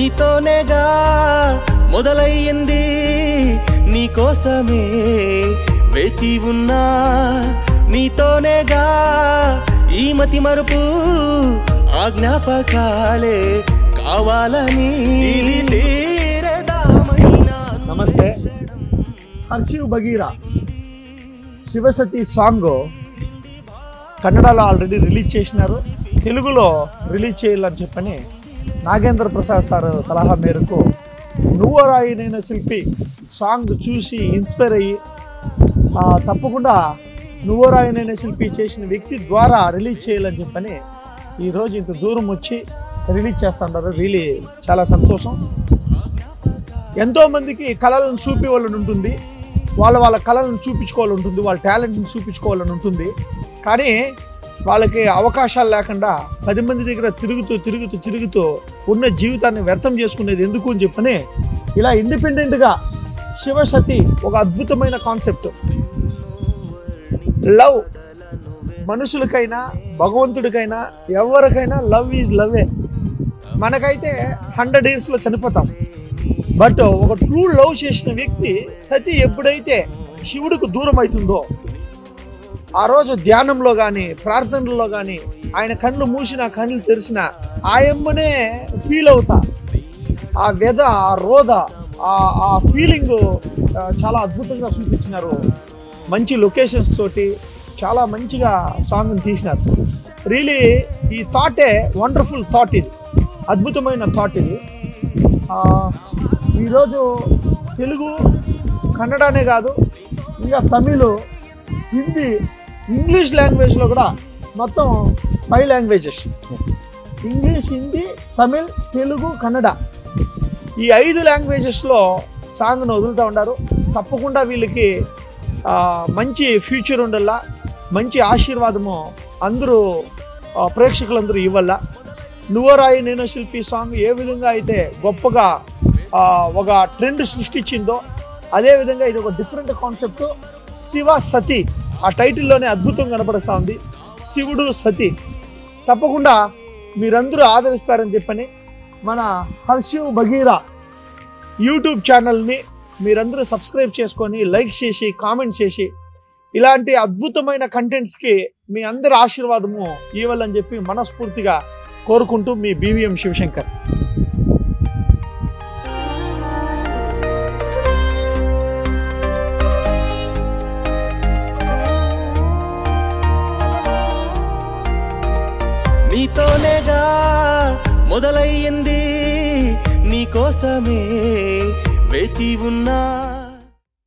నీతోనేగా మొదలయ్యింది నీకోసమే వేచి ఉన్నా నీతోనేగా ఈ మతి మరుపు ఆ జ్ఞాపకాలే కావాలని నమస్తే హర్షివ్ బగీరా శివసతి సాంగ్ కన్నడలో ఆల్రెడీ రిలీజ్ చేసినారు, తెలుగులో రిలీజ్ చేయాలని చెప్పని నాగేంద్ర ప్రసాద్ సార్ సలహా మేరకు నువ్వరాయి నేను శిల్పి సాంగ్ చూసి ఇన్స్పైర్ అయ్యి తప్పకుండా నువ్వరాయి నేను శిల్పి చేసిన వ్యక్తి ద్వారా రిలీజ్ చేయాలని చెప్పని ఈరోజు ఇంత దూరం వచ్చి రిలీజ్ చేస్తున్నారు. రియలీ చాలా సంతోషం. ఎంతోమందికి కళలను చూపించాలని ఉంటుంది, వాళ్ళ కళలను చూపించుకోవాలని ఉంటుంది, వాళ్ళ టాలెంట్ని చూపించుకోవాలని ఉంటుంది. కానీ వాళ్ళకి అవకాశాలు లేకుండా 10 మంది దగ్గర తిరుగుతూ ఉన్న జీవితాన్ని వ్యర్థం చేసుకునేది ఎందుకు అని చెప్పని ఇలా ఇండిపెండెంట్గా శివసతి ఒక అద్భుతమైన కాన్సెప్ట్. లవ్ మనుషులకైనా భగవంతుడికైనా ఎవరికైనా లవ్ ఈజ్ లవ్వే. మనకైతే 100 yearsలో చనిపోతాం, బట్ ఒక ట్రూ లవ్ చేసిన వ్యక్తి సతి ఎప్పుడైతే శివుడికి దూరం అవుతుందో ఆ రోజు ధ్యానంలో కానీ ప్రార్థనలో కానీ ఆయన కళ్ళు మూసినా కళ్ళు తెరిచినా ఆయమ్మనే ఫీల్ అవుతా. ఆ వ్యధ, ఆ రోధ, ఆ ఫీలింగ్ చాలా అద్భుతంగా చూపించినారు. మంచి లొకేషన్స్ తోటి చాలా మంచిగా సాంగ్ని తీసినారు. రియలీ ఈ థాటే వండర్ఫుల్ థాట్, ఇది అద్భుతమైన థాట్. ఇది ఈరోజు తెలుగు కన్నడనే కాదు, ఇంకా తమిళ్, హిందీ, ఇంగ్లీష్ లాంగ్వేజ్లో కూడా మొత్తం 5 లాంగ్వేజెస్, ఇంగ్లీష్, హిందీ, తమిళ్, తెలుగు, కన్నడ, ఈ 5 లాంగ్వేజెస్లో సాంగ్ను వదులుతూ ఉన్నారు. తప్పకుండా వీళ్ళకి మంచి ఫ్యూచర్ ఉండల్లా, మంచి ఆశీర్వాదము అందరూ ప్రేక్షకులందరూ ఇవ్వాల. నువ్వరాయి నేను శిల్పి సాంగ్ ఏ విధంగా అయితే గొప్పగా ఒక ట్రెండ్ సృష్టించిందో అదేవిధంగా ఇది ఒక డిఫరెంట్ కాన్సెప్ట్. శివ సతి ఆ టైటిల్లోనే అద్భుతం కనపడుతూ ఉంది, శివుడు సతి. తప్పకుండా మీరందరూ ఆదరిస్తారని చెప్పని మన హర్షివ్ బగీరా యూట్యూబ్ ఛానల్ని మీరందరూ సబ్స్క్రైబ్ చేసుకొని లైక్ చేసి కామెంట్ చేసి ఇలాంటి అద్భుతమైన కంటెంట్స్కి మీ అందరి ఆశీర్వాదము ఇవ్వాలని చెప్పి మనస్ఫూర్తిగా కోరుకుంటూ మీ BVM శివశంకర్. నీతోనేగా మొదలయ్యింది నీకోసమే వేచి ఉన్నా